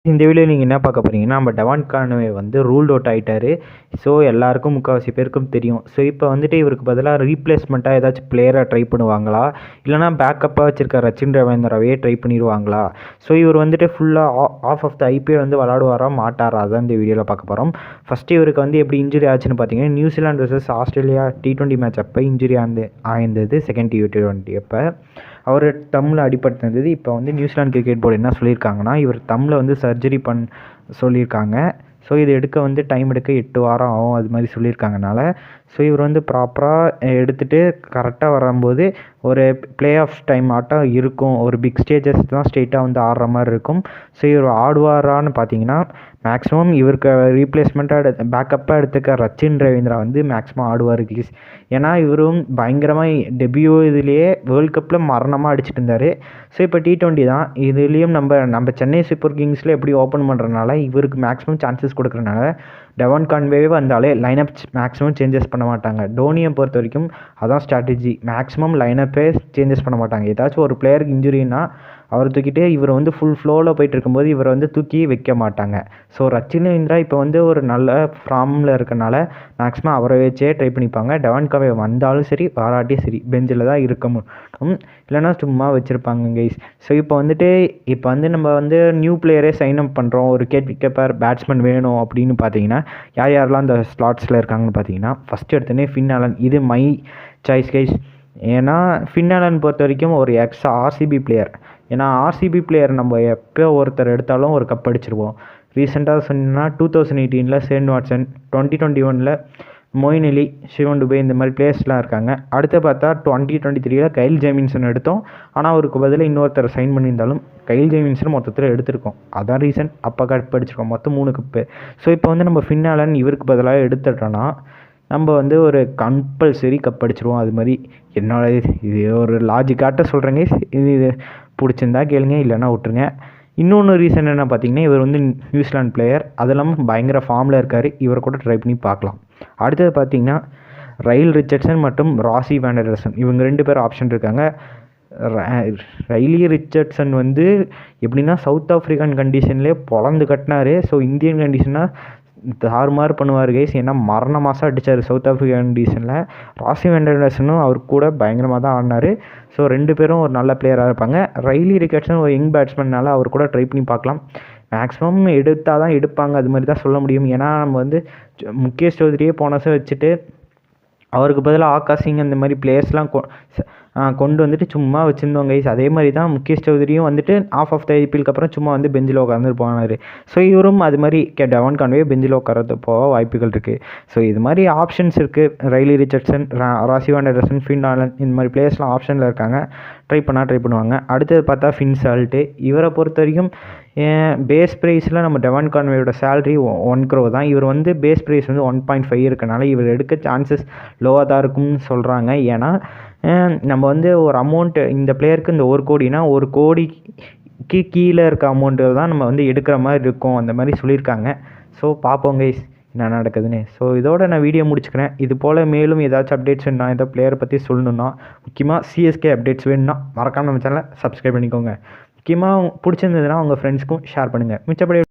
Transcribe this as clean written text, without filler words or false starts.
இந்த வீடியோ நீங்கள் என்ன பார்க்க போகிறீங்கன்னா, நம்ம டெவான் கான்வே வந்து ரூல்ட் அவுட் ஆகிட்டாரு. ஸோ எல்லாருக்கும் முக்கால்வாசி பேருக்கும் தெரியும். ஸோ இப்போ வந்துட்டு இவருக்கு பதிலாக ரீப்ளேஸ்மெண்ட்டாக ஏதாச்சும் பிளேயரை ட்ரை பண்ணுவாங்களா, இல்லைனா பேக்கப்பாக வச்சுருக்க ரச்சின் ரவீந்திராவையே ட்ரை பண்ணிடுவாங்களா? ஸோ இவர் வந்துட்டு ஃபுல்லாக ஆஃப் ஆஃப் த ஐபிஎல் வந்து விளாடுவாரா மாட்டாரா, அதான் இந்த வீடியோவில் பார்க்க போகிறோம். ஃபஸ்ட்டு இவருக்கு வந்து எப்படி இன்ஜுரி ஆச்சுன்னு பார்த்தீங்கன்னா, New Zealand versus Australia T20 match அப்போ இன்ஜுரி ஆயிருந்தது. செகண்ட் T20 அப்போ அவர் தம்மில் அடிபட்டிருந்தது. இப்போ வந்து நியூசிலாந்து கிரிக்கெட் போர்டு என்ன சொல்லியிருக்காங்கன்னா, இவர் தம்மில் வந்து சர்ஜரி சொல்லியிருக்காங்க. ஸோ இது எடுக்க வந்து டைம் எடுக்க 8 வாரம் ஆகும், அது மாதிரி சொல்லியிருக்காங்கனால ஸோ இவர் வந்து ப்ராப்பராக எடுத்துகிட்டு கரெக்டாக வரும்போது ஒரு ப்ளே ஆஃப் டைம் ஆட்டம் இருக்கும். ஒரு பிக் ஸ்டேஜஸ் தான் ஸ்ட்ரெயிட்டாக வந்து ஆடுற மாதிரி இருக்கும். ஸோ இவர் ஆடுவாரான்னு பார்த்தீங்கன்னா, மேக்ஸிமம் இவருக்கு ரீப்ளேஸ்மெண்ட்டாக பேக்கப்பாக எடுத்துக்க ரச்சின் ரவீந்திரா வந்து மேக்ஸிமம் ஆடுவார் ப்ளீஸ். ஏன்னா இவரும் பயங்கரமாக டெபியூ இதுலேயே வேர்ல்டு கப்பில் மரணமாக அடிச்சுட்டு இருந்தார். ஸோ இப்போ T20 தான், இதுலேயும் நம்ம சென்னை சூப்பர் கிங்ஸில் எப்படி ஓப்பன் பண்ணுறதுனால இவருக்கு மேக்ஸிமம் சான்சஸ் கொடுக்குறதுனால டெவான் கான்வே வந்தாலே லைனப் மேக்ஸிமம் சேஞ்சஸ் பண்ண மாட்டாங்க. டோனியை பொறுத்த வரைக்கும் அதான் ஸ்ட்ராட்டஜி, மேக்ஸிமம் லைனப்பே சேஞ்சஸ் பண்ண மாட்டாங்க. ஏதாச்சும் ஒரு பிளேயருக்கு இன்ஜுரின்னா அவர் தூக்கிட்டே இவர் வந்து ஃபுல் ஃப்ளோவில் போயிட்டு இருக்கும்போது இவரை வந்து தூக்கி வைக்க மாட்டாங்க. ஸோ ரச்சின் ரவீந்திரா இப்போ வந்து ஒரு நல்ல ஃபார்மில் இருக்கனால மேக்ஸிமம் அவரை வச்சே ட்ரை பண்ணிப்பாங்க. டெவான் கான்வே வந்தாலும் சரி வராட்டியும் சரி பெஞ்சில் தான் இருக்க முடியும், இல்லைனா சும்மா வச்சுருப்பாங்க கைஸ். ஸோ இப்போ வந்து நம்ம வந்து நியூ பிளேயரே சைன் அப் பண்ணுறோம், ஒரு விக்கெப்பர் பேட்ஸ்மேன் வேணும் அப்படின்னு பார்த்தீங்கன்னா யாரெல்லாம் அந்த ஸ்லாட்ஸில் இருக்காங்கன்னு பார்த்தீங்கன்னா, ஃபஸ்ட்டு எடுத்தோடனே ஃபின் ஆலன். இது மை சாய்ஸ் கைஸ். ஏன்னா ஃபின் ஆலன் பொறுத்த வரைக்கும் ஒரு ஆர்சிபி பிளேயர். ஏன்னா ஆர்சிபி பிளேயர் நம்ம எப்போ ஒருத்தர் எடுத்தாலும் ஒரு கப் அடிச்சிருவோம். ரீசெண்டாக சொன்னால் 2018 ஷேன் வாட்சன், 2021 மொயின் அலி, சிவன் டுபே இந்த மாதிரி பிளேயர்ஸ்லாம் இருக்காங்க. அடுத்து பார்த்தா 2023 கைல் ஜேமின்சன் எடுத்தோம். ஆனால் அவருக்கு பதிலாக இன்னொருத்தர் சைன் பண்ணியிருந்தாலும் கைல் ஜேமின்சன் மொத்தத்தில் எடுத்திருக்கோம். அதான் ரீசன், அப்போ கப் அடிச்சிருக்கோம், மொத்தம் 3 கப்பு. ஸோ இப்போ வந்து நம்ம ஃபின் ஆலன் இவருக்கு பதிலாக எடுத்துட்டோன்னா நம்ம வந்து ஒரு கம்பல்சரி கப் அடிச்சிருவோம். அது மாதிரி என்னோட இது ஒரு லாஜிக்காட்ட சொல்கிறேங்க. இது பிடிச்சிருந்தா கேளுங்க, இல்லைன்னா விட்டுருங்க. இன்னொன்று ரீசன் என்ன பார்த்தீங்கன்னா, இவர் வந்து நியூசிலாந்து பிளேயர், அது இல்லாமல் பயங்கர ஃபார்மில் இருக்கார். இவரை கூட ட்ரை பண்ணி பார்க்கலாம். அடுத்தது பார்த்தீங்கன்னா ரைல் ரிச்சர்ட்சன் மற்றும் ராசி வேண்டர்சன், இவங்க 2 பேர் ஆப்ஷன் இருக்காங்க. ரைலி ரிச்சர்ட்சன் வந்து எப்படின்னா சவுத் ஆஃப்ரிக்கன் கண்டிஷன்லேயே பொழந்து கட்டினார். ஸோ இந்தியன் கண்டிஷனாக தாறுமாறு பண்ணுவார் கைஸ். ஏன்னா மரண மாதம் அடித்தார் சவுத் ஆஃப்ரிக்கா கண்டிஷனில். ராசி வேண்டர்சனும் அவர் கூட பயங்கரமாக தான் ஆடினார். ஸோ 2 பேரும் ஒரு நல்ல பிளேயராக இருப்பாங்க. ரைலி ரிச்சர்ட்சன் ஒரு யங் பேட்ஸ்மேனால அவர் கூட ட்ரை பண்ணி பார்க்கலாம். மேக்ஸிமம் எடுத்தால் தான் எடுப்பாங்க, அது மாதிரி தான் சொல்ல முடியும். ஏன்னா நம்ம வந்து முகேஷ் சௌத்ரியே போன வருஷம் வச்சுட்டு அவருக்கு பதிலாக ஆகாஷ் சிங் அந்த மாதிரி பிளேயர்ஸ்லாம் கொண்டு வந்துட்டு சும்மா வச்சுருந்தோம் கைஸ். அதே மாதிரி தான் முகேஷ் சௌத்ரியும் வந்துட்டு ஆஃப் த ஐபிஎல்க்கு அப்புறம் சும்மா வந்து பெஞ்சில் உட்காந்துட்டு போனார். ஸோ இவரும் அது மாதிரி டெவான் கான்வே பெஞ்சில் உட்காரது போக வாய்ப்புகள் இருக்குது. ஸோ இது மாதிரி ஆப்ஷன்ஸ் இருக்குது. ரைலி ரிச்சர்ட்சன், ராசி வேண்டர்சன், ஃபின் ஆலன் இந்த மாதிரி பிளேயர்ஸ்லாம் ஆப்ஷனில் இருக்காங்க. ட்ரை பண்ணுவாங்க. அடுத்தது பார்த்தா ஃபின் சால்ட்டு. இவரை பொறுத்த வரைக்கும் பேஸ் ப்ரைஸில் நம்ம டெவான் கான்வேயோட சேலரி 1 crore தான். இவர் வந்து பேஸ் ப்ரைஸ் வந்து 1.5 இருக்கனால இவர் எடுக்க சான்சஸ் லோவாக தான் இருக்கும்னு சொல்கிறாங்க. ஏன்னா நம்ம வந்து ஒரு அமௌண்ட்டு இந்த பிளேயருக்கு இந்த 1 கோடினா 1 கோடிக்கு கீழே இருக்க அமௌண்ட்டு தான் நம்ம வந்து எடுக்கிற மாதிரி இருக்கும், அந்த மாதிரி சொல்லியிருக்காங்க. ஸோ பார்ப்போம் கைஸ் என்ன நடக்குதுன்னு. ஸோ இதோட நான் வீடியோ முடிச்சுக்கிறேன். இது போல் மேலும் ஏதாச்சும் அப்டேட்ஸ் வேணும்னா, ஏதோ பிளேயரை பற்றி சொல்லணுன்னா, முக்கியமாக சிஎஸ்கே அப்டேட்ஸ் வேணும்னா மறக்காமல் நம்ம சேனலை சப்ஸ்கிரைப் பண்ணிக்கோங்க. முக்கியமாக பிடிச்சிருந்ததுன்னா உங்கள் ஃப்ரெண்ட்ஸ்க்கும் ஷேர் பண்ணுங்கள். மிச்சப்படி